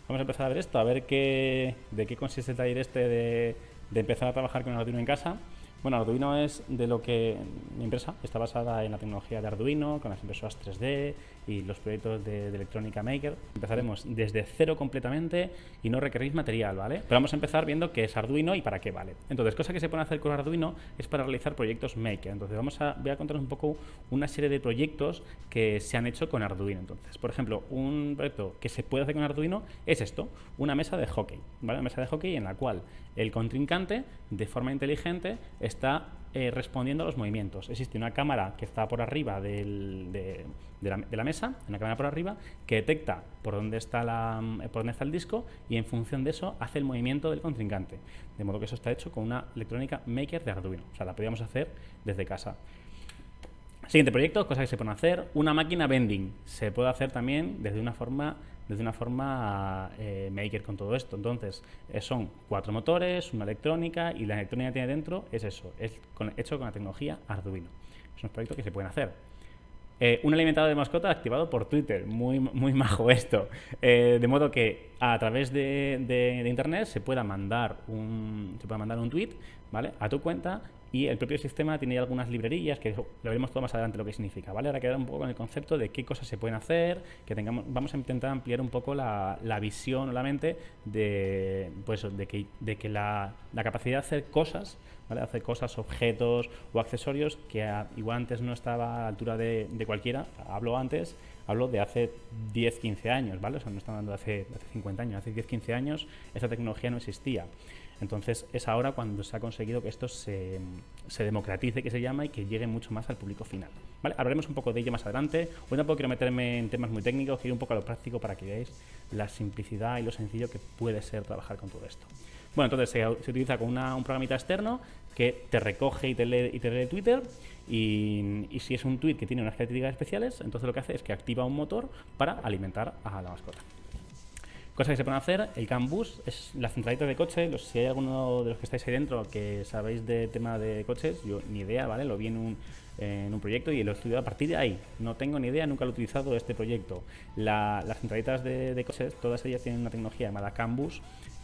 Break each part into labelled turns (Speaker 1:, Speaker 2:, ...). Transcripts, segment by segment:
Speaker 1: Vamos a empezar a ver esto, a ver de qué consiste el taller este de empezar a trabajar con Arduino en casa. Bueno, Arduino es de lo que mi empresa está basada en la tecnología de Arduino, con las impresoras 3D y los proyectos de Electrónica Maker. Empezaremos desde cero completamente y no requerís material, ¿vale? Pero vamos a empezar viendo qué es Arduino y para qué vale. Entonces, cosa que se puede hacer con Arduino es para realizar proyectos Maker. Entonces, voy a contaros un poco una serie de proyectos que se han hecho con Arduino. Entonces, por ejemplo, un proyecto que se puede hacer con Arduino es esto, una mesa de hockey, ¿vale? Una mesa de hockey en la cual el contrincante, de forma inteligente, está respondiendo a los movimientos. Existe una cámara que está por arriba de la mesa, una cámara por arriba, que detecta por dónde está el disco y en función de eso hace el movimiento del contrincante. De modo que eso está hecho con una electrónica Maker de Arduino. O sea, la podríamos hacer desde casa. Siguiente proyecto, cosas que se pueden hacer. Una máquina vending. Se puede hacer también desde una forma Maker con todo esto. Entonces, son 4 motores, una electrónica, y la electrónica que tiene dentro es eso, hecho con la tecnología Arduino. Es un proyecto que se pueden hacer. Un alimentador de mascota activado por Twitter, muy majo esto. De modo que a través de internet se pueda mandar un tweet, ¿vale?, a tu cuenta, y el propio sistema tiene algunas librerías que lo veremos todo más adelante lo que significa, ¿vale? Ahora quedar un poco con el concepto de qué cosas se pueden hacer, vamos a intentar ampliar un poco la visión o la mente de que la capacidad de hacer cosas, ¿vale?, hacer cosas, objetos o accesorios que igual antes no estaba a la altura de cualquiera. Hablo de hace 10, 15 años, ¿vale? O sea, no estamos hablando de hace 50 años, hace 10, 15 años esta tecnología no existía. Entonces es ahora cuando se ha conseguido que esto se democratice, que se llama, y que llegue mucho más al público final, ¿vale? Hablaremos un poco de ello más adelante. Hoy tampoco quiero meterme en temas muy técnicos, quiero ir un poco a lo práctico para que veáis la simplicidad y lo sencillo que puede ser trabajar con todo esto. Bueno, entonces se utiliza con un programita externo que te recoge y te lee Twitter, y si es un tweet que tiene unas características especiales, entonces lo que hace es que activa un motor para alimentar a la mascota. Cosas que se pueden hacer, el CAN Bus es la centralita de coche. Si hay alguno de los que estáis ahí dentro que sabéis de tema de coches, yo ni idea, ¿vale? Lo vi en un proyecto y lo he estudiado a partir de ahí. No tengo ni idea, nunca lo he utilizado este proyecto. Las centralitas de coches, todas ellas tienen una tecnología llamada CAN Bus,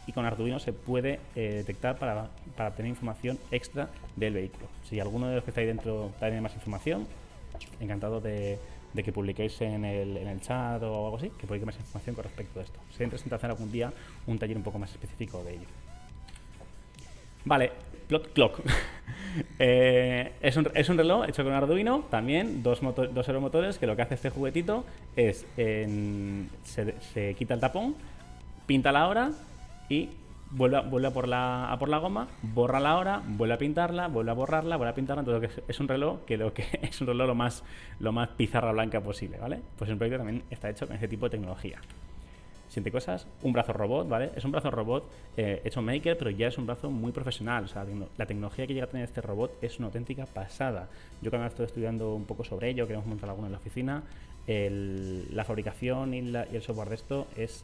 Speaker 1: y con Arduino se puede detectar para obtener información extra del vehículo. Si alguno de los que estáis dentro tiene más información, encantado de que publiquéis en el chat o algo así, que publiquéis más información con respecto a esto. Sería interesante hacer algún día un taller un poco más específico de ello. Vale, Plot Clock. Es un reloj hecho con Arduino, también dos servomotores, que lo que hace este juguetito es se quita el tapón, pinta la hora y vuelve a por la goma, borra la hora, vuelve a pintarla, vuelve a borrarla, vuelve a pintarla. Entonces es un reloj es un reloj lo más pizarra blanca posible, ¿vale? Pues el proyecto también está hecho con este tipo de tecnología. Siguiente cosas, un brazo robot, ¿vale? Es un brazo robot hecho Maker, pero ya es un brazo muy profesional. O sea, la tecnología que llega a tener este robot es una auténtica pasada. Yo cuando estoy estudiando un poco sobre ello, queremos montar alguno en la oficina, la fabricación y el software de esto es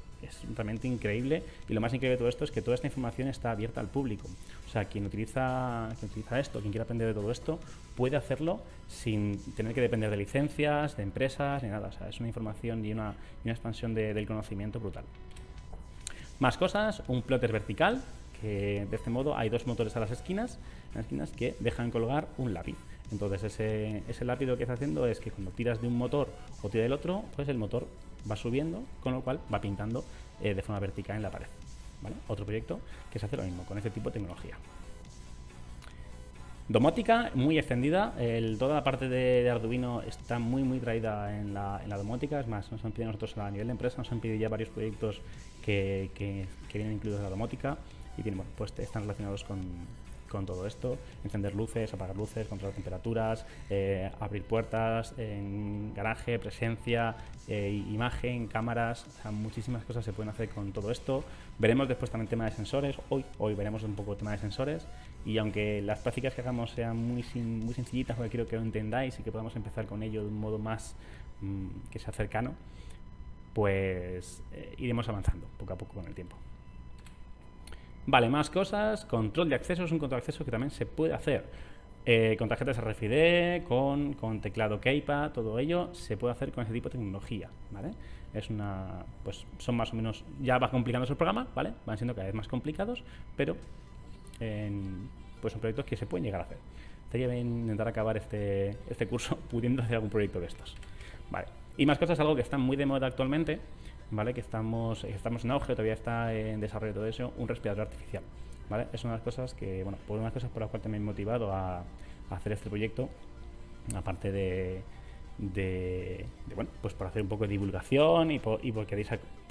Speaker 1: realmente increíble, y lo más increíble de todo esto es que toda esta información está abierta al público. O sea, quien utiliza esto, quien quiera aprender de todo esto, puede hacerlo sin tener que depender de licencias, de empresas, ni nada. O sea, es una información y una expansión del conocimiento brutal. Más cosas, un plotter vertical, que de este modo hay dos motores en las esquinas que dejan colgar un lápiz. Entonces ese lápiz lo que está haciendo es que cuando tiras de un motor o tiras del otro, pues el motor va subiendo, con lo cual va pintando de forma vertical en la pared, ¿vale? Otro proyecto que se hace lo mismo con este tipo de tecnología. Domótica muy extendida, toda la parte de Arduino está muy traída en la domótica. Es más, nos han pedido nosotros a nivel de empresa, nos han pedido ya varios proyectos que vienen incluidos en la domótica y pues están relacionados con todo esto: encender luces, apagar luces, controlar temperaturas, abrir puertas en garaje, presencia, imagen, cámaras. O sea, muchísimas cosas se pueden hacer con todo esto. Veremos después también tema de sensores. Hoy veremos un poco el tema de sensores, y aunque las prácticas que hagamos sean muy sencillitas, porque quiero que lo entendáis y que podamos empezar con ello de un modo más que sea cercano, pues iremos avanzando poco a poco con el tiempo. Vale, más cosas. Control de acceso es un control de acceso que también se puede hacer. Con tarjetas RFID, con teclado Keypad, todo ello se puede hacer con ese tipo de tecnología, ¿vale? Pues son más o menos, ya va complicándose el programa, ¿vale? Van siendo cada vez más complicados, pero pues son proyectos que se pueden llegar a hacer. Estaría bien intentar acabar este curso pudiendo hacer algún proyecto de estos, ¿vale? Y más cosas, algo que está muy de moda actualmente, ¿vale? Que estamos en auge, todavía está en desarrollo todo eso, un respirador artificial, ¿vale? Es una de las cosas que, bueno, por unas cosas por las cuales también me he motivado a hacer este proyecto, aparte bueno, pues por hacer un poco de divulgación y por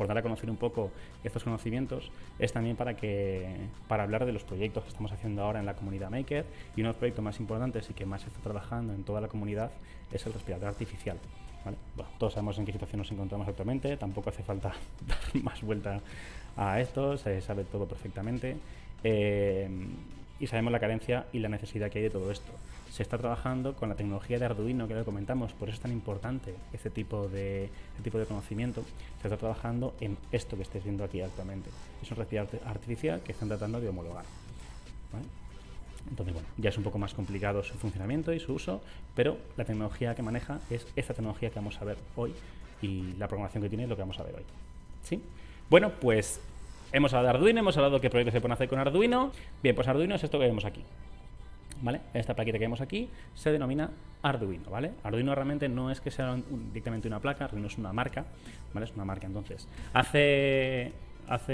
Speaker 1: dar a conocer un poco estos conocimientos, es también para hablar de los proyectos que estamos haciendo ahora en la comunidad Maker, y uno de los proyectos más importantes y que más se está trabajando en toda la comunidad es el respirador artificial, ¿vale? Bueno, todos sabemos en qué situación nos encontramos actualmente, tampoco hace falta dar más vuelta a esto, se sabe todo perfectamente. Y sabemos la carencia y la necesidad que hay de todo esto. Se está trabajando con la tecnología de Arduino, que lo comentamos, por eso es tan importante este tipo de conocimiento. Se está trabajando en esto que estáis viendo aquí actualmente. Es un respirador artificial que están tratando de homologar, ¿vale? Entonces, bueno, ya es un poco más complicado su funcionamiento y su uso, pero la tecnología que maneja es esta tecnología que vamos a ver hoy, y la programación que tiene es lo que vamos a ver hoy, ¿sí? Bueno, pues hemos hablado de Arduino, hemos hablado de qué proyectos se pueden hacer con Arduino. Bien, pues Arduino es esto que vemos aquí, ¿vale? Esta plaquita que vemos aquí se denomina Arduino, ¿vale? Arduino realmente no es que sea directamente una placa, Arduino es una marca, ¿vale? Es una marca. Entonces, hace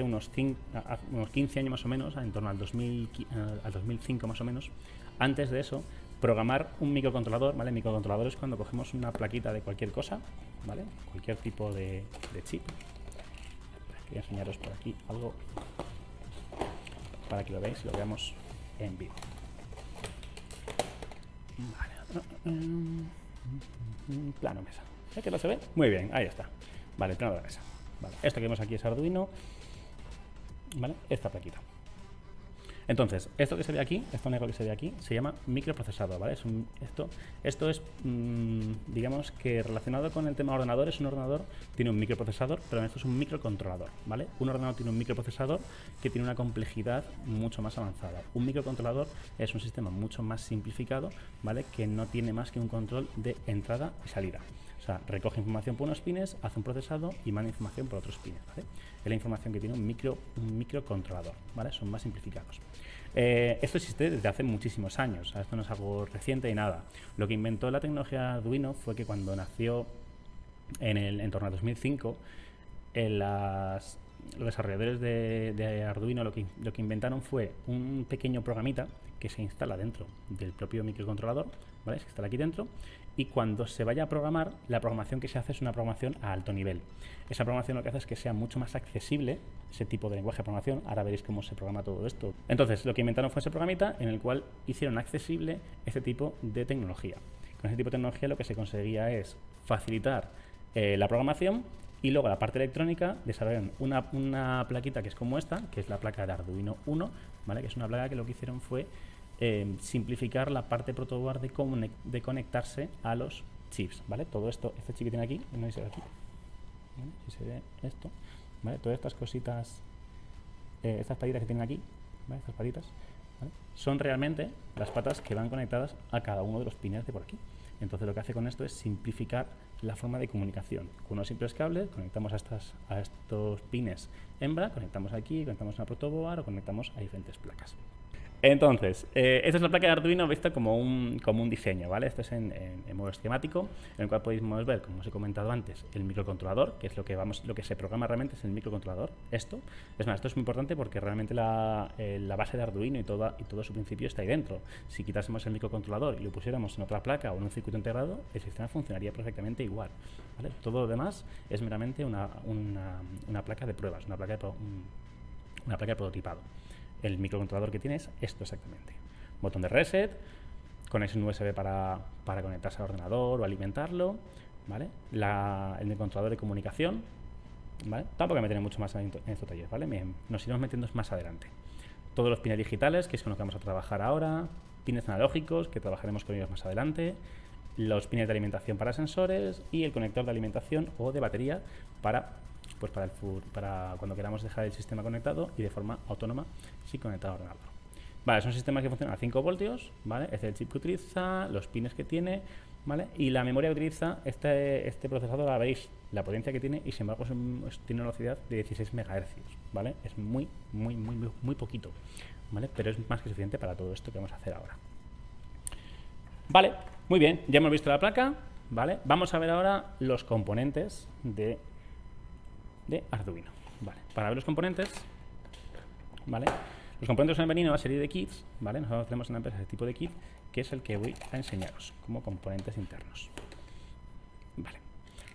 Speaker 1: unos 15 años más o menos, en torno al 2005 más o menos, antes de eso, programar un microcontrolador, ¿vale? Microcontrolador es cuando cogemos una plaquita de cualquier cosa, ¿vale? Cualquier tipo de chip. Voy a enseñaros por aquí algo para que lo veáis y lo veamos en vivo. Vale. Plano mesa. ¿Que no se ve? Muy bien, ahí está. Vale, plano de la mesa. Vale. Esto que vemos aquí es Arduino, ¿vale? Esta plaquita. Entonces, esto que se ve aquí, esto negro que se ve aquí, se llama microprocesador, ¿vale? Esto es, digamos que relacionado con el tema ordenador, es un ordenador, tiene un microprocesador, pero esto es un microcontrolador, ¿vale? Un ordenador tiene un microprocesador que tiene una complejidad mucho más avanzada. Un microcontrolador es un sistema mucho más simplificado, ¿vale? Que no tiene más que un control de entrada y salida. O sea, recoge información por unos pines, hace un procesado y manda información por otros pines, ¿vale? Es la información que tiene un microcontrolador, ¿vale? Son más simplificados. Esto existe desde hace muchísimos años, esto no es algo reciente y nada. Lo que inventó la tecnología Arduino fue que cuando nació en torno a 2005, los desarrolladores de Arduino lo que inventaron fue un pequeño programita que se instala dentro del propio microcontrolador, ¿vale? Se instala aquí dentro, y cuando se vaya a programar, la programación que se hace es una programación a alto nivel. Esa programación lo que hace es que sea mucho más accesible ese tipo de lenguaje de programación. Ahora veréis cómo se programa todo esto. Entonces, lo que inventaron fue ese programita en el cual hicieron accesible este tipo de tecnología. Con ese tipo de tecnología lo que se conseguía es facilitar la programación, y luego la parte electrónica desarrollaron una plaquita que es como esta, que es la placa de Arduino 1, ¿vale? Que es una placa que lo que hicieron fue simplificar la parte protoboard de conectarse a los chips, ¿vale? Todo esto, este chip que tiene aquí, no sé si se ve aquí, ¿vale? Si se ve esto, ¿vale? Todas estas cositas, estas patitas que tienen aquí, ¿vale? Estas patitas, ¿vale? Son realmente las patas que van conectadas a cada uno de los pines de por aquí. Entonces lo que hace con esto es simplificar la forma de comunicación. Con unos simples cables conectamos a estos pines hembra, conectamos aquí, conectamos a una protoboard o conectamos a diferentes placas. Entonces, esta es la placa de Arduino vista como un diseño, ¿vale? Esto es en modo esquemático, en el cual podemos ver, como os he comentado antes, el microcontrolador, que es lo que se programa realmente es el microcontrolador. Esto es muy importante porque realmente la base de Arduino y todo su principio está ahí dentro. Si quitásemos el microcontrolador y lo pusiéramos en otra placa o en un circuito integrado, el sistema funcionaría perfectamente igual, ¿vale? Todo lo demás es meramente una placa de pruebas, una placa de prototipado. El microcontrolador que tiene es esto exactamente. Botón de reset, conexión USB para conectarse al ordenador o alimentarlo, ¿vale? El microcontrolador de comunicación, ¿vale? Tampoco me meteré mucho más en estos talleres, ¿vale? Nos iremos metiendo más adelante. Todos los pines digitales, que es con los que vamos a trabajar ahora, pines analógicos, que trabajaremos con ellos más adelante, los pines de alimentación para sensores y el conector de alimentación o de batería para cuando queramos dejar el sistema conectado y de forma autónoma sin conectar al ordenador. Vale, son sistemas que funcionan a 5 voltios, ¿vale? Este es el chip que utiliza, los pines que tiene, ¿vale? Y la memoria que utiliza este procesador, ahora veréis la potencia que tiene y sin embargo tiene una velocidad de 16 MHz, ¿vale? Es muy poquito, ¿vale? Pero es más que suficiente para todo esto que vamos a hacer ahora. Vale, muy bien, ya hemos visto la placa, ¿vale? Vamos a ver ahora los componentes de Arduino, ¿vale? Para ver los componentes, ¿vale? Los componentes han venido a una serie de kits, ¿vale? Nosotros tenemos en la empresa este tipo de kit, que es el que voy a enseñaros como componentes internos. Vale.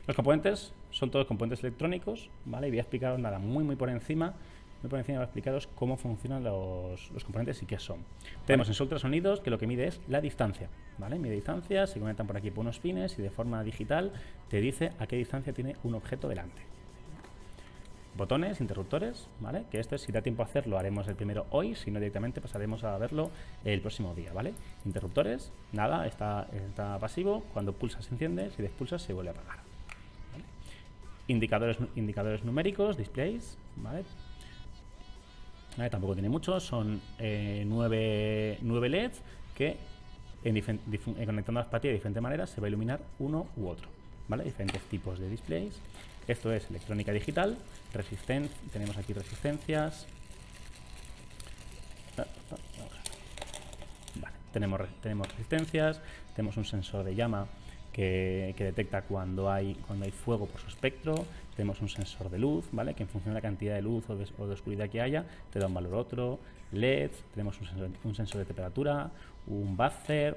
Speaker 1: Los componentes son todos componentes electrónicos, ¿vale? Y voy a explicaros nada muy por encima. Muy por encima voy a explicaros cómo funcionan los componentes y qué son. Tenemos sensor ultrasonidos, que lo que mide es la distancia, ¿vale? Mide distancia, se conectan por aquí por unos pines y de forma digital te dice a qué distancia tiene un objeto delante. Botones, interruptores, ¿vale? Que si da tiempo a hacerlo, haremos el primero hoy, si no directamente pasaremos a verlo el próximo día, ¿vale? Interruptores, nada, está pasivo, cuando pulsas se enciende, si despulsas se vuelve a apagar, ¿vale? Indicadores numéricos, displays, ¿vale? Tampoco tiene muchos, son 9 LEDs que conectando las patillas de diferentes maneras se va a iluminar uno u otro, ¿vale? Diferentes tipos de displays. Esto es electrónica digital, tenemos aquí resistencias. Vale, tenemos resistencias, tenemos un sensor de llama que detecta cuando hay fuego por su espectro, tenemos un sensor de luz, ¿vale? Que en función de la cantidad de luz o de oscuridad que haya, te da un valor otro, LEDs, tenemos un sensor de temperatura, un buzzer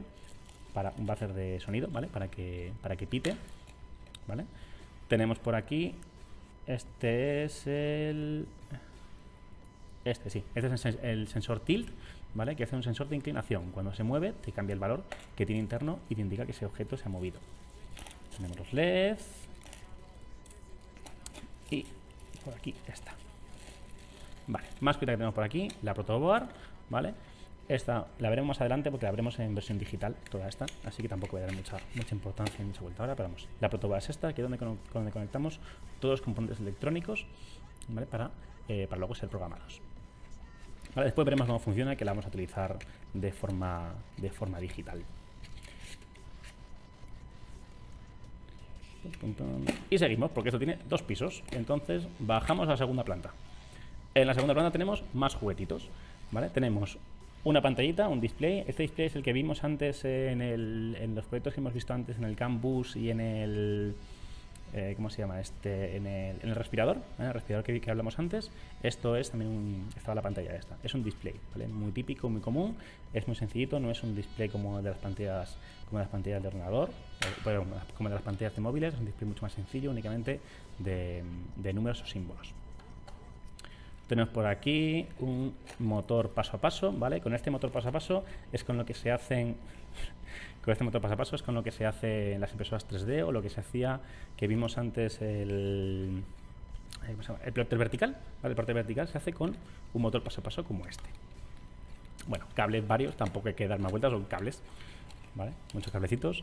Speaker 1: de sonido, ¿vale? Para que pite, ¿vale? Tenemos por aquí, este es el sensor tilt, ¿vale? Que hace un sensor de inclinación. Cuando se mueve, te cambia el valor que tiene interno y te indica que ese objeto se ha movido. Tenemos los LEDs y por aquí está. Vale, más cosas que tenemos por aquí, la protoboard, ¿vale? Esta la veremos más adelante porque la veremos en versión digital, toda esta, así que tampoco voy a dar mucha importancia y mucha vuelta ahora, pero vamos. La protoboard es esta, que es donde conectamos todos los componentes electrónicos, ¿vale? Para luego ser programados. Vale, después veremos cómo funciona, que la vamos a utilizar de forma digital. Y seguimos, porque esto tiene 2 pisos, entonces bajamos a la segunda planta. En la segunda planta tenemos más juguetitos, ¿vale? Tenemos una pantallita, un display. Este display es el que vimos antes en los proyectos que hemos visto antes en el campus y en el ¿cómo se llama? En el respirador, ¿vale? El respirador que hablamos antes. Esto es también estaba la pantalla esta. Es un display, ¿vale? Muy típico, muy común. Es muy sencillito, no es un display como de las pantallas de ordenador, como de las pantallas de móviles. Es un display mucho más sencillo, únicamente de números o símbolos. Tenemos por aquí un motor paso a paso, ¿vale? Con este motor paso a paso es con lo que se hacen en las impresoras 3D o lo que se hacía, que vimos antes el plotter vertical, ¿vale? El plotter vertical se hace con un motor paso a paso como este. Bueno, cables varios, tampoco hay que dar más vueltas, son cables, ¿vale? Muchos cablecitos.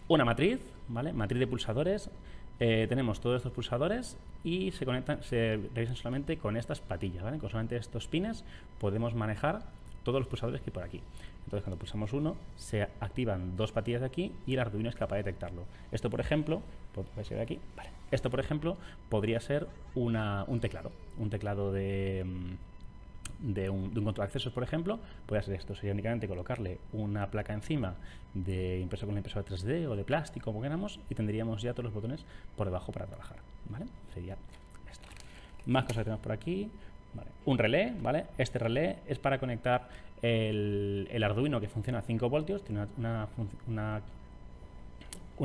Speaker 1: Una matriz, ¿vale? Matriz de pulsadores. Tenemos todos estos pulsadores y se revisan solamente con estas patillas, ¿vale? Con solamente estos pines podemos manejar todos los pulsadores que hay por aquí. Entonces, cuando pulsamos uno, se activan 2 patillas de aquí y el Arduino es capaz de detectarlo. Esto, por ejemplo, ¿se ve aquí? Vale. Esto, por ejemplo, podría ser un teclado de un control de accesos, por ejemplo. Podría ser esto, sería únicamente colocarle una placa encima de impreso con una impresora 3D o de plástico, como queramos, y tendríamos ya todos los botones por debajo para trabajar, ¿vale? Sería esto. Más cosas que tenemos por aquí, ¿vale? Un relé, ¿vale? Este relé es para conectar el Arduino, que funciona a 5 voltios, tiene una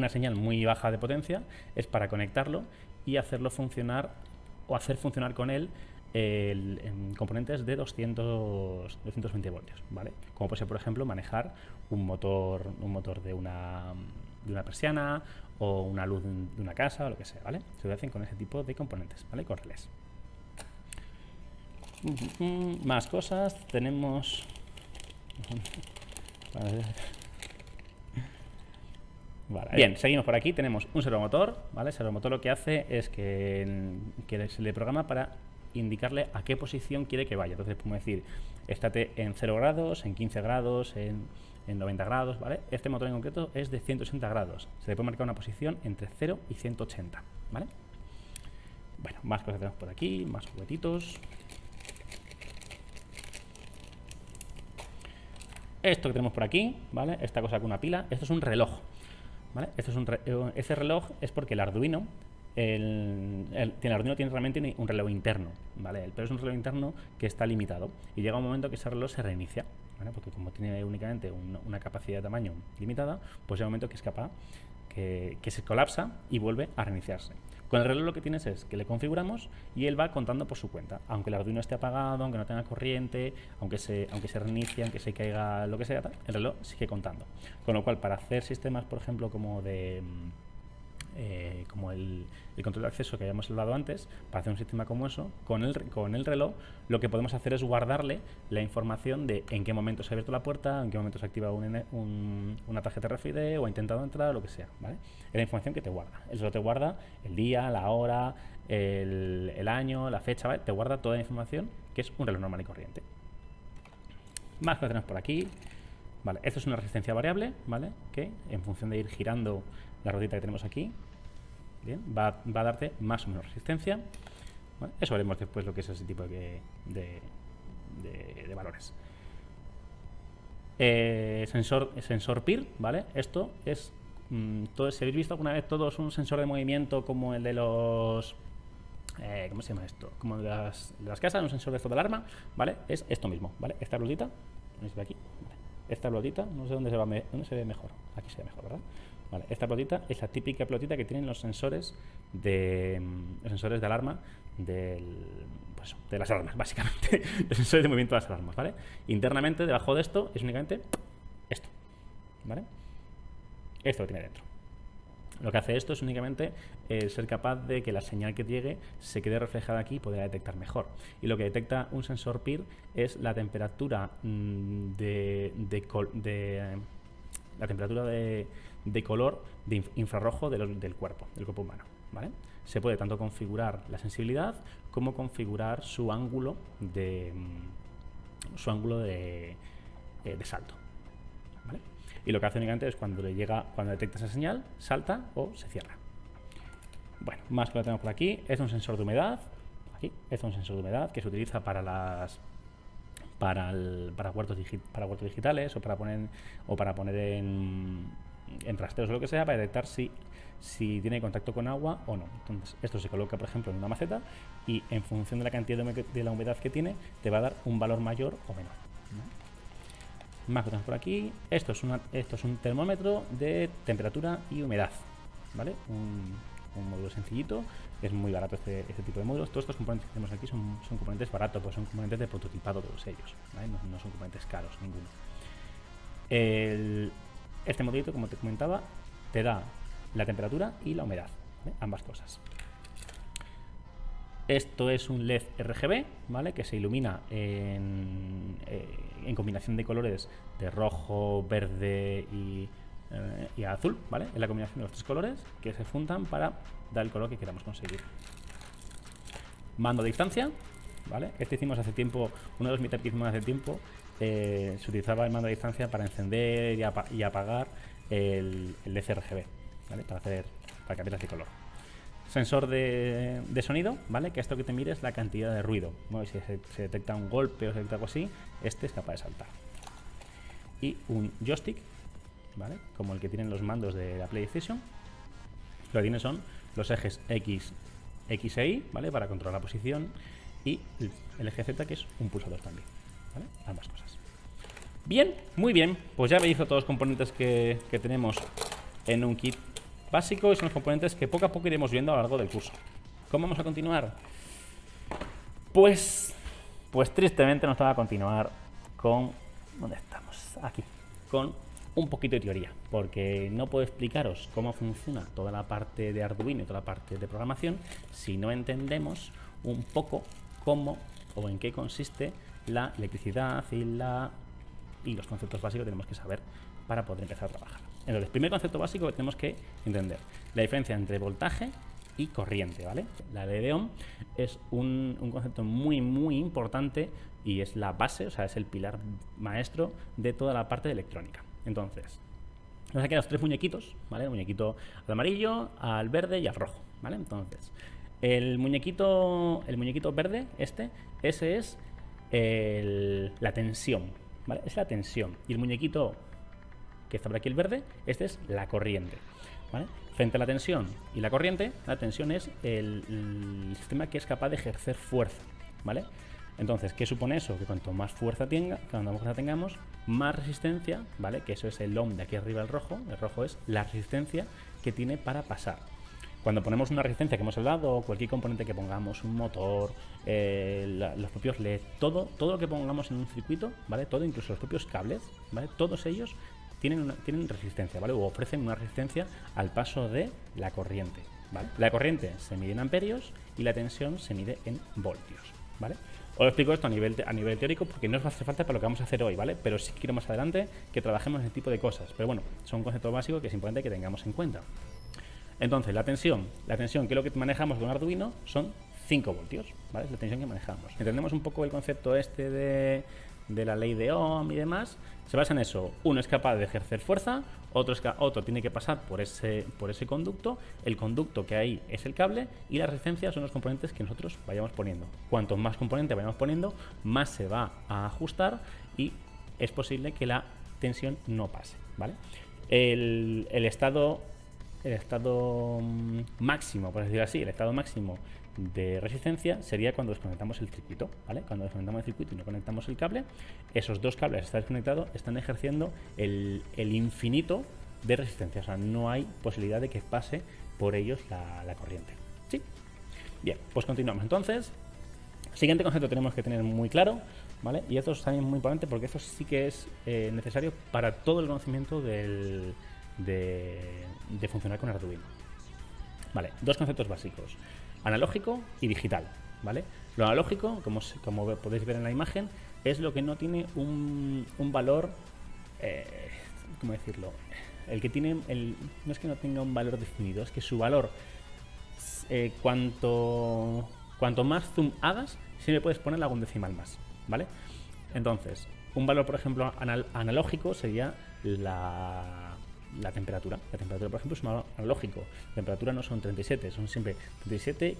Speaker 1: señal muy baja de potencia, es para conectarlo y hacerlo funcionar o hacer funcionar con él en componentes de 220 voltios, ¿vale? Como puede ser, por ejemplo, manejar un motor de una persiana o una luz de una casa o lo que sea, ¿vale? Se hacen con ese tipo de componentes, ¿vale? Con relés. Más cosas, tenemos... Vale, bien, seguimos por aquí, tenemos un servomotor, ¿vale? El servomotor lo que hace es que se le programa para indicarle a qué posición quiere que vaya. Entonces podemos decir, estate en 0 grados, en 15 grados, en 90 grados, ¿vale? Este motor en concreto es de 180 grados. Se le puede marcar una posición entre 0 y 180, ¿vale? Bueno, más cosas tenemos por aquí, más juguetitos. Esto que tenemos por aquí, ¿vale? Esta cosa con una pila, esto es un reloj, ¿vale? Ese reloj es porque el Arduino, el Arduino tiene realmente un reloj interno, ¿vale? Pero es un reloj interno que está limitado y llega un momento que ese reloj se reinicia, ¿vale? Porque como tiene únicamente una capacidad de tamaño limitada, pues llega un momento que es capaz, que se colapsa y vuelve a reiniciarse. Con el reloj lo que tienes es que le configuramos y él va contando por su cuenta. Aunque el Arduino esté apagado, aunque no tenga corriente, aunque se reinicie, aunque se caiga lo que sea, el reloj sigue contando. Con lo cual, para hacer sistemas, por ejemplo, como el control de acceso que habíamos hablado antes, para hacer un sistema como eso, con el reloj, lo que podemos hacer es guardarle la información de en qué momento se ha abierto la puerta, en qué momento se ha activado una tarjeta RFID o ha intentado entrar o lo que sea, ¿vale? Es la información que te guarda. Eso te guarda el día, la hora, el año, la fecha, ¿vale? Te guarda toda la información, que es un reloj normal y corriente. Más que tenemos por aquí. Vale, esto es una resistencia variable, ¿vale? Que en función de ir girando la ruedita que tenemos aquí, bien, va a darte más o menos resistencia, ¿vale? Eso veremos después lo que es ese tipo de valores. Sensor PIR, ¿vale? Esto es, si habéis visto alguna vez todos un sensor de movimiento como el de los... ¿cómo se llama esto? Como de las casas, un sensor de esto de alarma, ¿vale? Es esto mismo, ¿vale? Esta pelotita, ¿no se ve aquí? Vale. Esta pelotita, no sé dónde se ve mejor. Aquí se ve mejor, ¿verdad? Vale, esta pelotita es la típica pelotita que tienen los sensores de alarma de las alarmas, básicamente. Los sensores de movimiento de las alarmas, ¿vale? Internamente, debajo de esto, es únicamente esto, ¿vale? Esto lo tiene dentro. Lo que hace esto es únicamente ser capaz de que la señal que llegue se quede reflejada aquí y poder detectar mejor. Y lo que detecta un sensor PIR es la temperatura de color de infrarrojo del cuerpo humano, ¿vale? Se puede tanto configurar la sensibilidad como configurar su ángulo de salto, ¿vale? Y lo que hace únicamente es cuando detecta esa señal, salta o se cierra. Bueno, más que lo tenemos por aquí, es un sensor de humedad. Aquí es un sensor de humedad que se utiliza para huertos digitales o para poner en rastreos o lo que sea, para detectar si tiene contacto con agua o no. Entonces, esto se coloca, por ejemplo, en una maceta y en función de la cantidad de la humedad que tiene, te va a dar un valor mayor o menor, ¿no? Más que tenemos por aquí, esto es un termómetro de temperatura y humedad, ¿vale? Un módulo sencillito, es muy barato este tipo de módulos. Todos estos componentes que tenemos aquí son componentes baratos, pues son componentes de prototipado todos ellos, ¿vale? No son componentes caros ninguno. Este modulito, como te comentaba, te da la temperatura y la humedad, ¿vale? Ambas cosas. Esto es un LED RGB, ¿vale? Que se ilumina en combinación de colores de rojo, verde y azul, ¿vale? Es la combinación de los tres colores que se juntan para dar el color que queramos conseguir. Mando de distancia, ¿vale? Este hicimos hace tiempo, uno de los meetups que hicimos hace tiempo, se utilizaba el mando de distancia para encender y apagar el LED RGB, ¿vale? Para cambiar de color. Sensor de sonido, ¿vale? Que esto que te mire es la cantidad de ruido, ¿no? Si se detecta un golpe o se detecta algo así, este es capaz de saltar. Y un joystick, ¿vale? Como el que tienen los mandos de la PlayStation. Lo que tiene son los ejes X e Y, ¿vale? Para controlar la posición, y el eje Z, que es un pulsador también, ¿vale? Ambas cosas. Bien, muy bien. Pues ya veis todos los componentes que tenemos en un kit básico, y son los componentes que poco a poco iremos viendo a lo largo del curso. ¿Cómo vamos a continuar? Pues tristemente nos toca continuar con... ¿Dónde estamos? Aquí. Con un poquito de teoría, porque no puedo explicaros cómo funciona toda la parte de Arduino y toda la parte de programación si no entendemos un poco cómo o en qué consiste la electricidad y los conceptos básicos que tenemos que saber para poder empezar a trabajar. Entonces, primer concepto básico que tenemos que entender: la diferencia entre voltaje y corriente, ¿vale? La ley de Ohm es un concepto muy, muy importante y es la base, o sea, es el pilar maestro de toda la parte de electrónica. Entonces, nos han quedado los tres muñequitos, ¿vale? El muñequito al amarillo, al verde y al rojo, ¿vale? Entonces, el muñequito verde, ese es la tensión, ¿vale? Es la tensión. Y el muñequito que está por aquí, el verde, este es la corriente, ¿vale? Frente a la tensión y la corriente, la tensión es el sistema que es capaz de ejercer fuerza, ¿vale? Entonces, ¿qué supone eso? Que cuanto más fuerza tengamos, más resistencia, ¿vale? Que eso es el ohm de aquí arriba, el rojo es la resistencia que tiene para pasar. Cuando ponemos una resistencia que hemos hablado, cualquier componente que pongamos, un motor, los propios LED, todo lo que pongamos en un circuito, ¿vale? Todo, incluso los propios cables, ¿vale? Todos ellos tienen resistencia, ¿vale? O ofrecen una resistencia al paso de la corriente, ¿vale? La corriente se mide en amperios y la tensión se mide en voltios, ¿vale? Os explico esto a nivel teórico porque no os va a hacer falta para lo que vamos a hacer hoy, ¿vale? Pero sí quiero más adelante que trabajemos en este tipo de cosas. Pero bueno, son conceptos básicos que es importante que tengamos en cuenta. Entonces, la tensión, que es lo que manejamos con Arduino, son 5 voltios, ¿vale? Es la tensión que manejamos. Entendemos un poco el concepto este de la ley de Ohm y demás. Se basa en eso. Uno es capaz de ejercer fuerza, otro tiene que pasar por ese conducto. El conducto que hay es el cable y la resistencia son los componentes que nosotros vayamos poniendo. Cuanto más componentes vayamos poniendo, más se va a ajustar y es posible que la tensión no pase, ¿vale? El estado máximo, por decirlo así, el estado máximo de resistencia sería cuando desconectamos el circuito, ¿vale? Cuando desconectamos el circuito y no conectamos el cable, esos dos cables están desconectados, están ejerciendo el infinito de resistencia, o sea, no hay posibilidad de que pase por ellos la corriente. ¿Sí? Bien, pues continuamos. Entonces, siguiente concepto tenemos que tener muy claro, ¿vale? Y esto es también muy importante porque esto sí que es necesario para todo el conocimiento de funcionar con Arduino. Vale, dos conceptos básicos: analógico y digital, ¿vale? Lo analógico, como podéis ver en la imagen, es lo que no tiene un valor, ¿cómo decirlo? El que tiene, no es que no tenga un valor definido, es que su valor, cuanto más zoom hagas, siempre puedes poner algún decimal más, ¿vale? Entonces, un valor, por ejemplo, analógico sería la temperatura. La temperatura, por ejemplo, es un valor analógico. La temperatura no son 37, son siempre 37,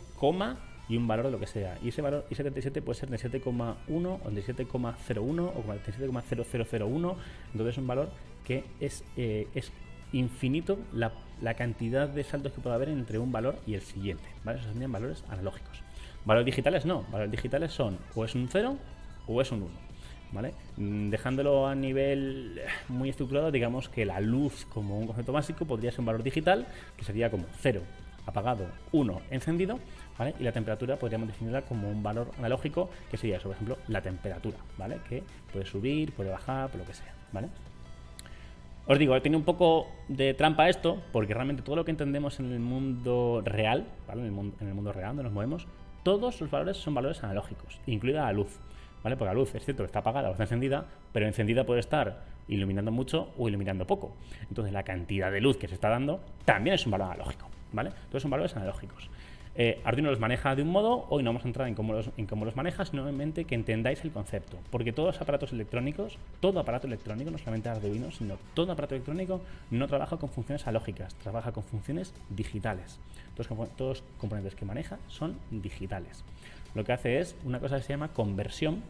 Speaker 1: y un valor de lo que sea. Y ese valor, ese 37 puede ser 37,1 o 37,01 o 37,0001. Entonces es un valor que es infinito la cantidad de saltos que puede haber entre un valor y el siguiente, ¿vale? Esos serían valores analógicos. Valores digitales no. Valores digitales son o es un 0 o es un 1. ¿Vale? Dejándolo a nivel muy estructurado, digamos que la luz como un concepto básico podría ser un valor digital que sería como 0 apagado, 1 encendido, ¿vale? Y la temperatura podríamos definirla como un valor analógico que sería, por ejemplo, la temperatura, ¿vale? Que puede subir, puede bajar, por lo que sea, ¿vale? Os digo, tiene un poco de trampa esto porque realmente todo lo que entendemos en el mundo real, ¿vale? En el mundo real donde nos movemos, todos los valores son valores analógicos, incluida la luz. ¿Vale? Porque la luz es cierto que está apagada o está encendida, pero encendida puede estar iluminando mucho o iluminando poco. Entonces la cantidad de luz que se está dando también es un valor analógico, ¿vale? Entonces son valores analógicos. Arduino los maneja de un modo, hoy no vamos a entrar en cómo los maneja, simplemente que entendáis el concepto, porque todos los aparatos electrónicos, todo aparato electrónico, no solamente Arduino, sino todo aparato electrónico no trabaja con funciones analógicas, trabaja con funciones digitales. Todos los componentes que maneja son digitales. Lo que hace es una cosa que se llama conversión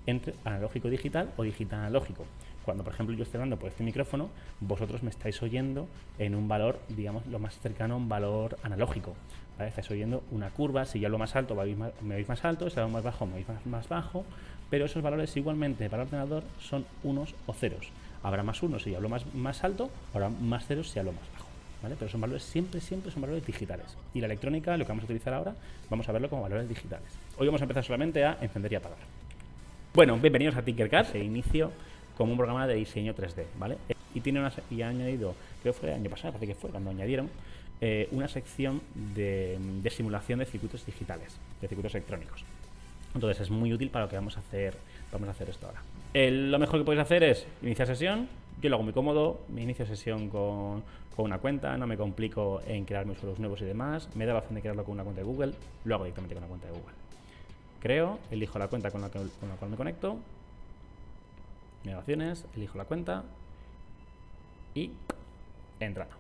Speaker 1: entre analógico digital o digital analógico. Cuando, por ejemplo, yo estoy hablando por este micrófono, vosotros me estáis oyendo en un valor, digamos, lo más cercano a un valor analógico, ¿vale? Estáis oyendo una curva, si yo hablo más alto me oís más alto, si hablo más bajo me oís más bajo, pero esos valores igualmente para el ordenador son unos o ceros. Habrá más unos si hablo más alto, habrá más ceros si hablo más bajo, ¿vale? Pero son valores siempre son valores digitales. Y la electrónica, lo que vamos a utilizar ahora, vamos a verlo como valores digitales. Hoy vamos a empezar solamente a encender y apagar. Bueno, bienvenidos a Tinkercad. Se inició como un programa de diseño 3D, ¿vale? Y ha añadido, creo que fue el año pasado, parece que fue cuando añadieron una sección de simulación de circuitos digitales, de circuitos electrónicos. Entonces es muy útil para lo que vamos a hacer esto ahora. Lo mejor que podéis hacer es iniciar sesión, Yo lo hago muy cómodo, me inicio sesión con una cuenta, no me complico en crearme usuarios nuevos y demás, me da la opción de crearlo con una cuenta de Google, lo hago directamente con una cuenta de Google. Creo, elijo la cuenta con la cual me conecto, navegaciones, elijo la cuenta y entrado.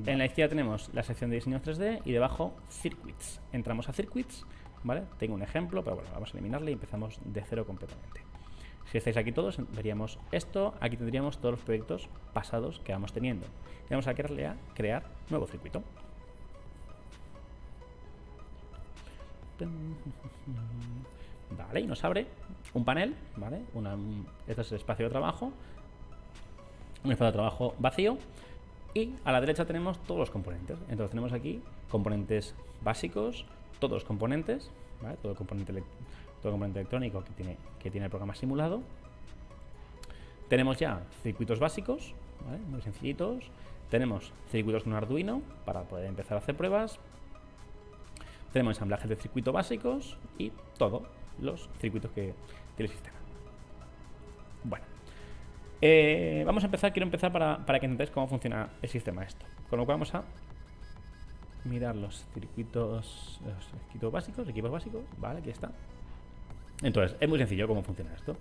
Speaker 1: En la izquierda tenemos la sección de diseño 3D y debajo Circuits. Entramos a Circuits, ¿vale? Tengo un ejemplo, pero bueno, vamos a eliminarle y empezamos de cero completamente. Si estáis aquí todos, veríamos esto. Aquí tendríamos todos los proyectos pasados que vamos teniendo. Y vamos a crear nuevo circuito. Vale, y nos abre un panel, ¿vale? Este es el espacio de trabajo. Un espacio de trabajo vacío. Y a la derecha tenemos todos los componentes. Entonces tenemos aquí componentes básicos, todos los componentes, ¿vale? Todo componente electrónico que tiene el programa simulado. Tenemos ya circuitos básicos, ¿vale? Muy sencillitos. Tenemos circuitos con Arduino para poder empezar a hacer pruebas. Tenemos ensamblajes de circuito básicos y todos los circuitos que tiene el sistema. Bueno, quiero empezar para que entendáis cómo funciona el sistema esto. Con lo cual vamos a mirar los circuitos básicos, equipos básicos, vale, aquí está. Entonces, es muy sencillo cómo funciona esto.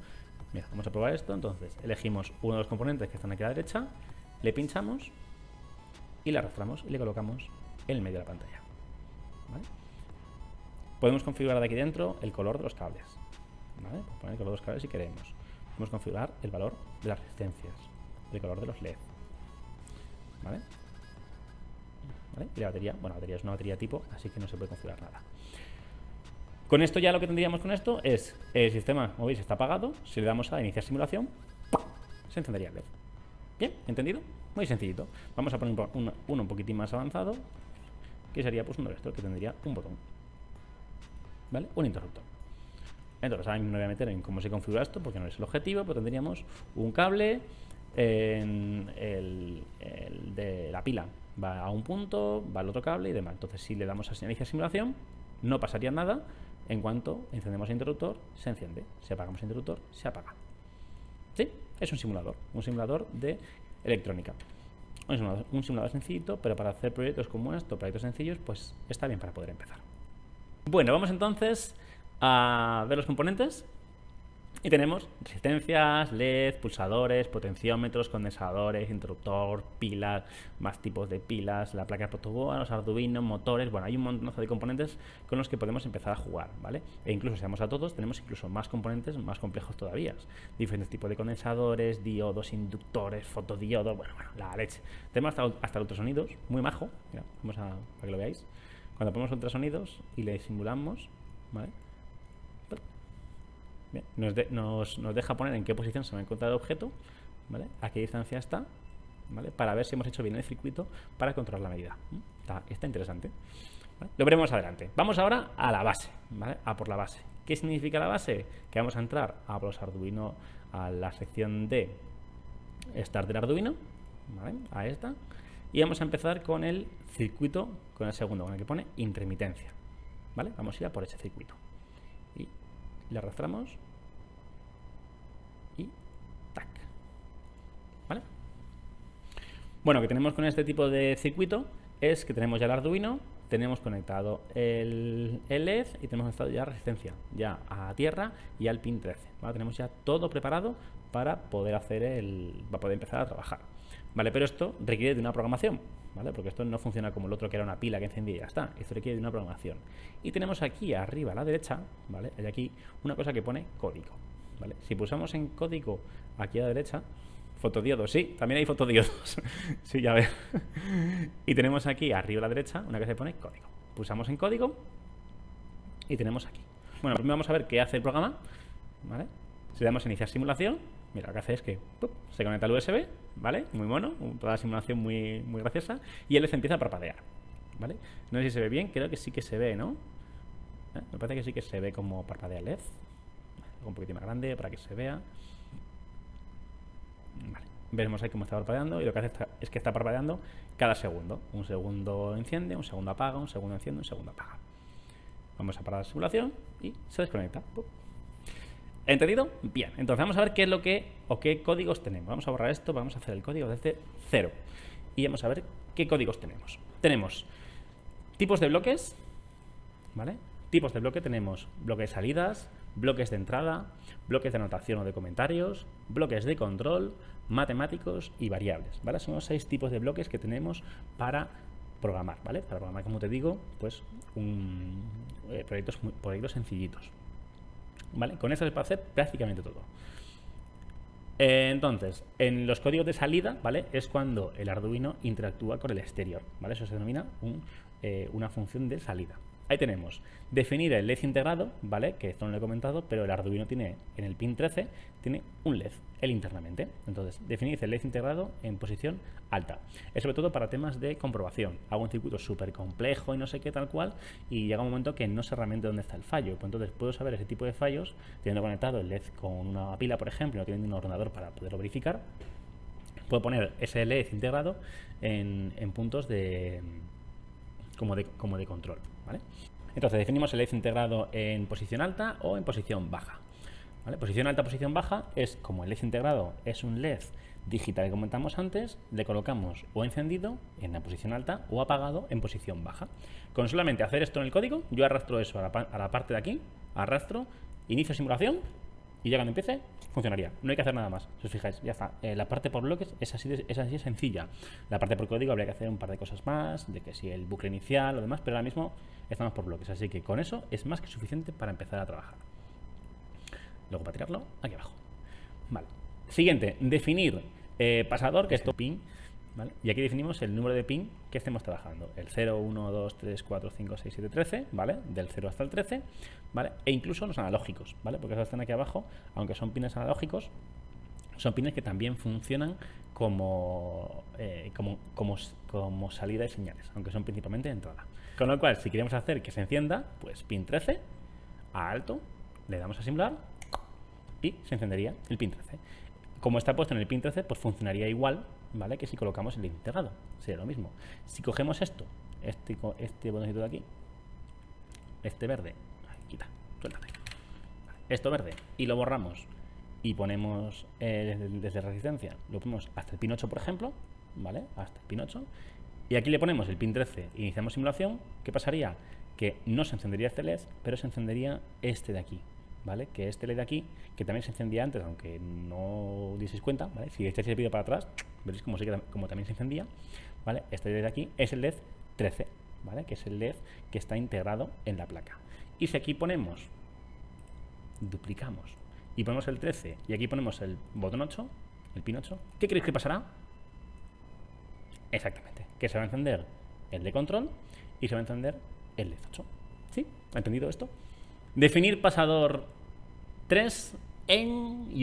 Speaker 1: Mira, vamos a probar esto. Entonces, elegimos uno de los componentes que están aquí a la derecha, le pinchamos y le arrastramos y le colocamos en el medio de la pantalla, ¿vale? Podemos configurar de aquí dentro el color de los cables, ¿vale? Podemos poner el color de los cables si queremos. Podemos configurar el valor de las resistencias, el color de los LED, ¿vale? ¿Vale? Y la batería, bueno, la batería es una batería tipo, así que no se puede configurar nada. Con esto ya lo que tendríamos con esto es el sistema, como veis, está apagado. Si le damos a iniciar simulación, se encendería el LED. ¿Bien? ¿Entendido? Muy sencillito. Vamos a poner uno un poquitín más avanzado, que sería pues uno de estos, que tendría un botón, ¿vale? Un interruptor. Entonces ahora mismo no voy a meter en cómo se configura esto porque no es el objetivo, pero tendríamos un cable el de la pila va a un punto, va al otro cable y demás. Entonces si le damos a iniciar simulación no pasaría nada. En cuanto encendemos el interruptor, se enciende. Si apagamos el interruptor, se apaga. ¿Sí? Es un simulador de electrónica. Un simulador sencillito, pero para hacer proyectos como estos, proyectos sencillos, pues está bien para poder empezar. Bueno, vamos entonces a ver los componentes. Y tenemos resistencias, LED, pulsadores, potenciómetros, condensadores, interruptor, pilas, más tipos de pilas, la placa de protoboard, los Arduino, motores. Bueno, hay un montón de componentes con los que podemos empezar a jugar, ¿vale? E incluso si vamos a todos, tenemos incluso más componentes más complejos todavía. Diferentes tipos de condensadores, diodos, inductores, fotodiodos, bueno, la leche. Tenemos hasta ultrasonidos, muy majo. Mira, vamos para que lo veáis. Cuando ponemos ultrasonidos y le simulamos, ¿vale? Bien, nos deja poner en qué posición se va a encontrar el objeto, ¿vale? A qué distancia está, ¿vale? Para ver si hemos hecho bien el circuito para controlar la medida. Está interesante, ¿vale? Lo veremos adelante. Vamos ahora a la base, ¿vale? A por la base. ¿Qué significa la base? Que vamos a entrar a los Arduino, a la sección de Start del Arduino, ¿vale? A esta. Y vamos a empezar con el circuito, con el segundo, con el que pone intermitencia, ¿vale? Vamos a ir a por ese circuito. Y le arrastramos y tac, ¿vale? Bueno, lo que tenemos con este tipo de circuito es que tenemos ya el Arduino, tenemos conectado el LED y tenemos conectado ya resistencia, ya a tierra y al pin 13, ¿vale? Tenemos ya todo preparado para poder empezar a trabajar, ¿vale? Pero esto requiere de una programación, ¿vale? Porque esto no funciona como el otro que era una pila que encendía y ya está. Esto requiere de una programación. Y tenemos aquí arriba a la derecha, ¿vale? Hay aquí una cosa que pone código, ¿vale? Si pulsamos en código aquí a la derecha, fotodiodos, sí, también hay fotodiodos. Sí, ya veo. Y tenemos aquí arriba a la derecha una que se pone código. Pulsamos en código y tenemos aquí. Bueno, primero vamos a ver qué hace el programa, ¿vale? Si le damos a iniciar simulación, mira, lo que hace es que se conecta al USB, ¿vale? Muy mono, toda la simulación muy graciosa, y él se empieza a parpadear, ¿vale? No sé si se ve bien, creo que sí que se ve, ¿no? Me parece que sí que se ve como parpadea el LED. Un poquito más grande para que se vea. Vale. Vemos ahí cómo está parpadeando, y lo que hace es que está parpadeando cada segundo. Un segundo enciende, un segundo apaga, un segundo enciende, un segundo apaga. Vamos a parar la simulación y se desconecta. ¿Entendido? Bien, entonces vamos a ver qué es lo que o qué códigos tenemos. Vamos a borrar esto, vamos a hacer el código desde 0 y vamos a ver qué códigos tenemos. Tenemos tipos de bloques, ¿vale? Tipos de bloque tenemos bloques de salidas, bloques de entrada, bloques de anotación o de comentarios, bloques de control, matemáticos y variables, ¿vale? Son los 6 tipos de bloques que tenemos para programar, ¿vale? Para programar, como te digo, pues proyectos sencillitos, ¿vale? Con eso se puede hacer prácticamente todo. Entonces, en los códigos de salida, ¿vale? Es cuando el Arduino interactúa con el exterior, ¿vale? Eso se denomina una función de salida. Ahí tenemos definir el LED integrado, ¿vale? Que esto no lo he comentado, pero el Arduino tiene, en el pin 13, tiene un LED, él internamente. Entonces, definir el LED integrado en posición alta. Es sobre todo para temas de comprobación. Hago un circuito súper complejo y no sé qué tal cual, y llega un momento que no sé realmente dónde está el fallo. Pues entonces puedo saber ese tipo de fallos teniendo conectado el LED con una pila, por ejemplo, no teniendo un ordenador para poderlo verificar. Puedo poner ese LED integrado en puntos como de control, ¿vale? Entonces definimos el LED integrado en posición alta o en posición baja, ¿vale? Posición alta, posición baja es como el LED integrado es un LED digital que comentamos antes, le colocamos o encendido en la posición alta o apagado en posición baja. Con solamente hacer esto en el código, yo arrastro eso a la parte de aquí, arrastro, inicio simulación y ya cuando empiece funcionaría. No hay que hacer nada más, si os fijáis, ya está. La parte por bloques es así de sencilla. La parte por código habría que hacer un par de cosas más, de que si el bucle inicial o demás, pero ahora mismo estamos por bloques, así que con eso es más que suficiente para empezar a trabajar. Luego para tirarlo aquí abajo. Vale. Siguiente, definir pasador, que es tu pin, ¿vale? Y aquí definimos el número de pin que estemos trabajando, el 0, 1, 2, 3, 4, 5, 6, 7, 13, ¿vale? Del 0 hasta el 13, ¿vale? E incluso los analógicos, ¿vale? Porque esos están aquí abajo, aunque son pines analógicos, son pines que también funcionan como salida de señales, aunque son principalmente de entrada. Con lo cual, si queremos hacer que se encienda, pues pin 13, a alto, le damos a simular y se encendería el pin 13. Como está puesto en el pin 13, pues funcionaría igual, ¿vale? Que si colocamos el integrado, sería lo mismo. Si cogemos esto, este botoncito de aquí, este verde, quita, suéltate, esto verde, y lo borramos y ponemos desde resistencia, lo ponemos hasta el pin 8, por ejemplo, ¿vale? Hasta el pin 8, y aquí le ponemos el pin 13, iniciamos simulación. ¿Qué pasaría? Que no se encendería este LED, pero se encendería este de aquí, ¿vale? Que este LED de aquí, que también se encendía antes, aunque no dieseis cuenta, ¿vale? Si echáis el vídeo para atrás, veréis como también se encendía, ¿vale? Este LED de aquí es el LED 13, ¿vale? Que es el LED que está integrado en la placa. Y si aquí ponemos, duplicamos, y ponemos el 13, y aquí ponemos el botón 8, el pin 8, ¿qué creéis que pasará? Exactamente, que se va a encender el de control y se va a encender el LED 8. ¿Sí? ¿Ha entendido esto? Definir pasador 3 y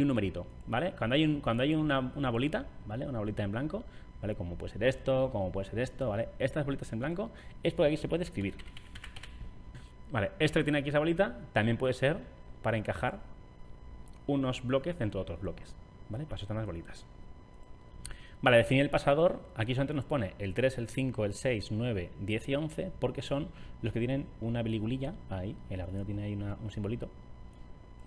Speaker 1: un numerito, ¿vale? Cuando hay una bolita, ¿vale? Una bolita en blanco, ¿vale? Como puede ser esto, como puede ser esto, ¿vale? Estas bolitas en blanco es porque aquí se puede escribir. Vale, esto que tiene aquí esa bolita también puede ser para encajar unos bloques dentro de otros bloques, ¿vale? Para eso están las bolitas. Vale, definir el pasador, aquí solamente nos pone el 3, el 5, el 6, 9, 10 y 11, porque son los que tienen una biligulilla, ahí, el Arduino tiene ahí un simbolito,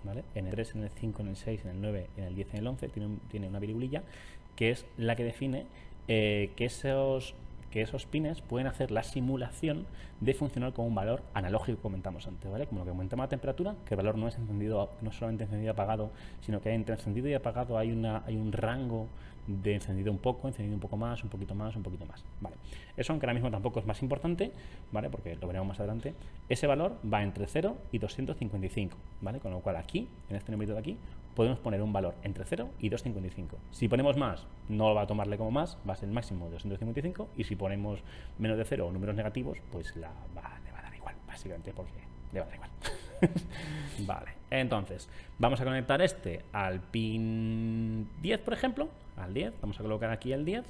Speaker 1: ¿vale? En el 3, en el 5, en el 6, en el 9, en el 10 y en el 11 tiene una biligulilla, que es la que define que esos pines pueden hacer la simulación de funcionar con un valor analógico que comentamos antes, ¿vale? Como lo que aumentamos la temperatura, que el valor no es solamente encendido y apagado, sino que entre encendido y apagado hay un rango de encendido un poco más, un poquito más, un poquito más, ¿vale? Eso, aunque ahora mismo tampoco es más importante, ¿vale? Porque lo veremos más adelante, ese valor va entre 0 y 255, ¿vale? Con lo cual aquí, en este numerito de aquí, podemos poner un valor entre 0 y 255. Si ponemos más, no va a tomarle como más, va a ser el máximo de 255, y si ponemos menos de 0 o números negativos, pues le va a dar igual, básicamente porque le va a dar igual. Vale, entonces vamos a conectar este al pin 10, por ejemplo, al 10, vamos a colocar aquí el 10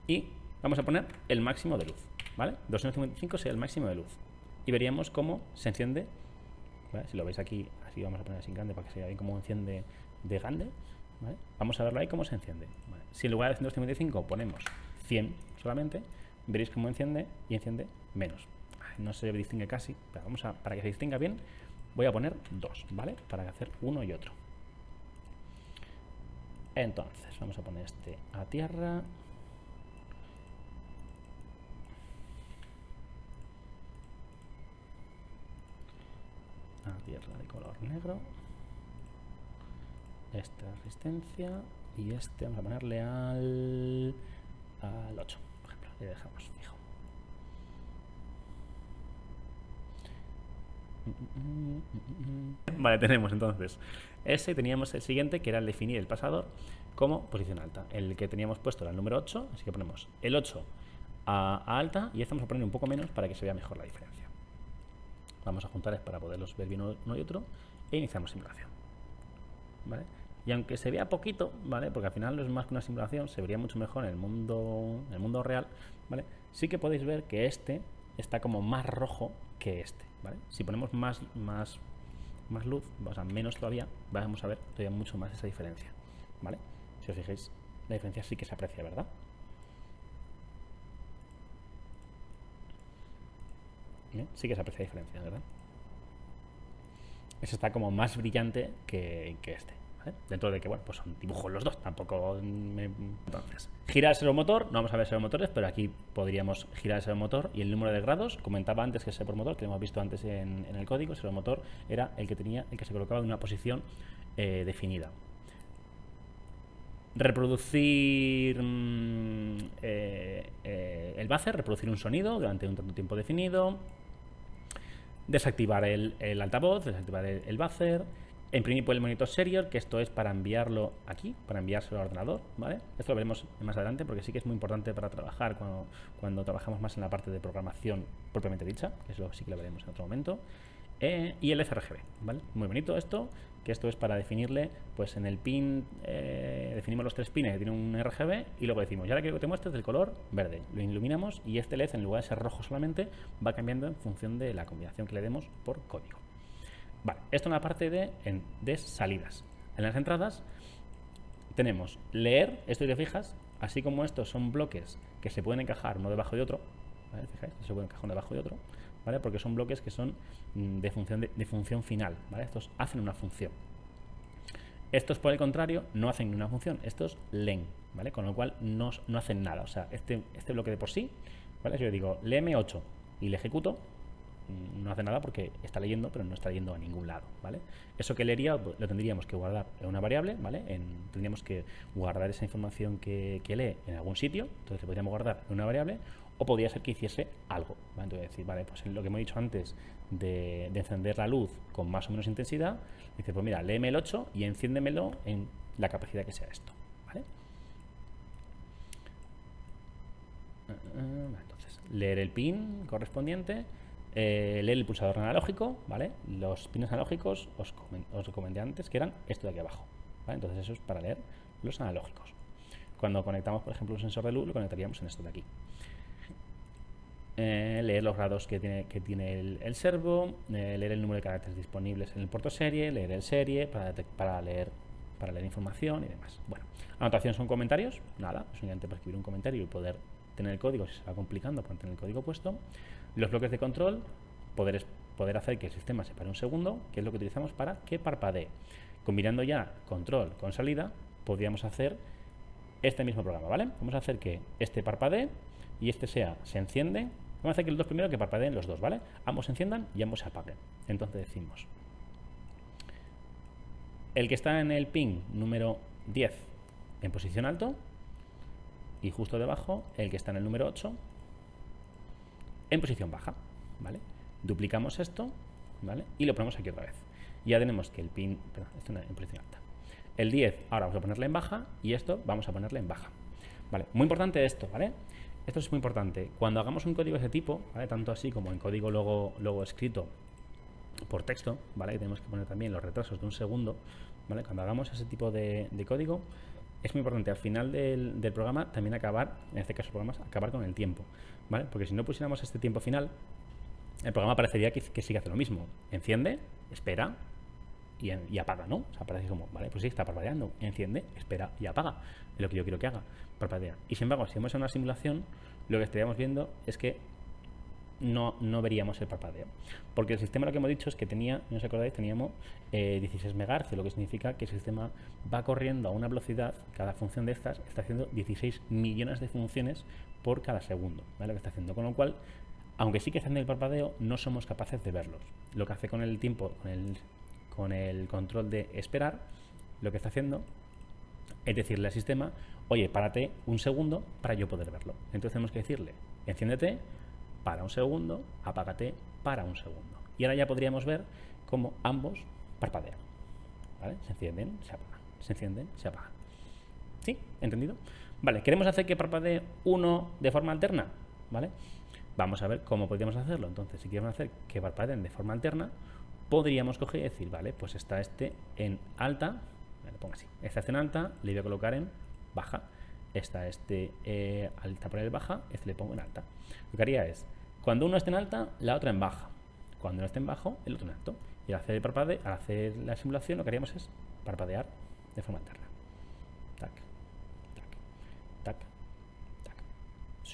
Speaker 1: y vamos a poner el máximo de luz, ¿vale? 255 sería el máximo de luz y veríamos cómo se enciende, ¿vale? Si lo veis aquí, así vamos a poner así grande para que se vea bien cómo enciende de grande, ¿vale? Vamos a verlo ahí cómo se enciende, ¿vale? Si en lugar de 255 ponemos 100 solamente, veréis cómo enciende y enciende menos. No se distingue casi, pero para que se distinga bien voy a poner 2, ¿vale? Para hacer uno y otro. Entonces, vamos a poner este a tierra. A tierra de color negro. Esta resistencia. Y este vamos a ponerle al 8, por ejemplo. Le dejamos fijo. Vale, tenemos entonces ese. Teníamos el siguiente, que era el definir el pasador como posición alta. El que teníamos puesto era el número 8, así que ponemos el 8 a alta y este vamos a poner un poco menos para que se vea mejor la diferencia. Vamos a juntar para poderlos ver bien uno y otro e iniciamos simulación. ¿Vale? Y aunque se vea poquito, ¿vale? Porque al final no es más que una simulación, se vería mucho mejor en el mundo real, ¿vale? Sí que podéis ver que este está como más rojo que este, ¿vale? Si ponemos más luz, o sea, menos todavía, vamos a ver todavía mucho más esa diferencia, ¿vale? Si os fijáis, la diferencia sí que se aprecia, ¿verdad? ¿Bien? Sí que se aprecia la diferencia, ¿verdad? Ese está como más brillante que este. ¿Vale? Dentro de que, bueno, pues son dibujos los dos, tampoco Entonces, girar el servomotor, no vamos a ver servomotores, pero aquí podríamos girar el servomotor y el número de grados. Comentaba antes que el servomotor, que lo hemos visto antes en el código, el servomotor era el que se colocaba en una posición definida. Reproducir el buzzer, reproducir un sonido durante un tanto tiempo definido. Desactivar el altavoz, desactivar el buzzer. Imprimir por el monitor serial, que esto es para enviarlo aquí, para enviárselo al ordenador, ¿vale? Esto lo veremos más adelante porque sí que es muy importante para trabajar cuando trabajamos más en la parte de programación propiamente dicha, que eso sí que lo veremos en otro momento. Y el sRGB, ¿vale? Muy bonito esto, que esto es para definirle, pues en el pin, definimos los 3 pines que tienen un RGB y luego decimos, ya ahora quiero que te muestres del color verde, lo iluminamos y este LED, en lugar de ser rojo solamente, va cambiando en función de la combinación que le demos por código. Vale, esto es una parte de salidas. En las entradas tenemos leer, esto y te fijas, así como estos son bloques que se pueden encajar uno debajo de otro, ¿vale? Fijáis, se pueden encajar uno debajo de otro, ¿vale? Porque son bloques que son de función final, ¿vale? Estos hacen una función. Estos, por el contrario, no hacen ninguna función, estos leen, ¿vale? Con lo cual no hacen nada. O sea, este bloque de por sí, ¿vale? Si yo digo, léeme 8 y le ejecuto, no hace nada porque está leyendo, pero no está yendo a ningún lado, ¿vale? Eso que leería lo tendríamos que guardar en una variable, ¿vale? Tendríamos que guardar esa información que lee en algún sitio, entonces lo podríamos guardar en una variable, o podría ser que hiciese algo, ¿vale? Entonces decir, vale, pues en lo que hemos dicho antes de encender la luz con más o menos intensidad, dice, pues mira, léeme el 8 y enciéndemelo en la capacidad que sea esto, ¿vale? Entonces, leer el pin correspondiente. Leer el pulsador analógico, ¿vale? Los pines analógicos os comenté antes que eran esto de aquí abajo, ¿vale? Entonces eso es para leer los analógicos. Cuando conectamos, por ejemplo, un sensor de luz, lo conectaríamos en esto de aquí. Leer los grados que tiene el servo, leer el número de caracteres disponibles en el puerto serie, leer el serie para leer información y demás. Bueno, anotación son comentarios, nada, es simplemente para escribir un comentario y poder tener el código, si se va complicando, para tener el código puesto. Los bloques de control, poder hacer que el sistema se pare un segundo, que es lo que utilizamos para que parpadee. Combinando ya control con salida, podríamos hacer este mismo programa, ¿vale? Vamos a hacer que este parpadee y este se enciende. Vamos a hacer que los dos primeros que parpadeen los dos, ¿vale? Ambos se enciendan y ambos se apaguen. Entonces decimos, el que está en el pin número 10 en posición alto y justo debajo el que está en el número 8 en posición baja, ¿vale? Duplicamos esto, ¿vale? Y lo ponemos aquí otra vez. Ya tenemos que el pin, perdón, esto en posición alta. El 10 ahora vamos a ponerle en baja y esto vamos a ponerle en baja, ¿vale? Muy importante esto, ¿vale? Esto es muy importante. Cuando hagamos un código de ese tipo, ¿vale? Tanto así como en código luego escrito por texto, ¿vale? Que tenemos que poner también los retrasos de un segundo, ¿vale? Cuando hagamos ese tipo de código, es muy importante al final del programa también acabar, en este caso programas, acabar con el tiempo, ¿vale? Porque si no pusiéramos este tiempo final, el programa parecería que sí que hace lo mismo. Enciende, espera y apaga, ¿no? O sea, parece como, vale, pues sí, está parpadeando. Enciende, espera y apaga. Es lo que yo quiero que haga, parpadea. Y sin embargo, si vamos a una simulación, lo que estaríamos viendo es que no veríamos el parpadeo. Porque el sistema, lo que hemos dicho es que tenía, no os acordáis, teníamos 16 MHz, lo que significa que el sistema va corriendo a una velocidad, cada función de estas está haciendo 16 millones de funciones por cada segundo, ¿vale? Lo que está haciendo. Con lo cual, aunque sí que está haciendo el parpadeo, no somos capaces de verlos. Lo que hace con el tiempo, con el control de esperar, lo que está haciendo es decirle al sistema, oye, párate un segundo para yo poder verlo. Entonces tenemos que decirle, enciéndete, para un segundo, apágate para un segundo. Y ahora ya podríamos ver cómo ambos parpadean, ¿vale? Se encienden, se apagan, se encienden, se apagan. ¿Sí? ¿Entendido? Vale, ¿queremos hacer que parpadee uno de forma alterna? ¿Vale? Vamos a ver cómo podríamos hacerlo. Entonces, si queremos hacer que parpadeen de forma alterna, podríamos coger y decir, vale, pues está este en alta, lo pongo así, está este en alta, le voy a colocar en baja. Está este alta por el baja, este le pongo en alta. Lo que haría es, cuando uno esté en alta, la otra en baja. Cuando uno esté en bajo, el otro en alto. Y al hacer el parpadeo, al hacer la simulación, lo que haríamos es parpadear de forma alterna. Tac, tac, tac.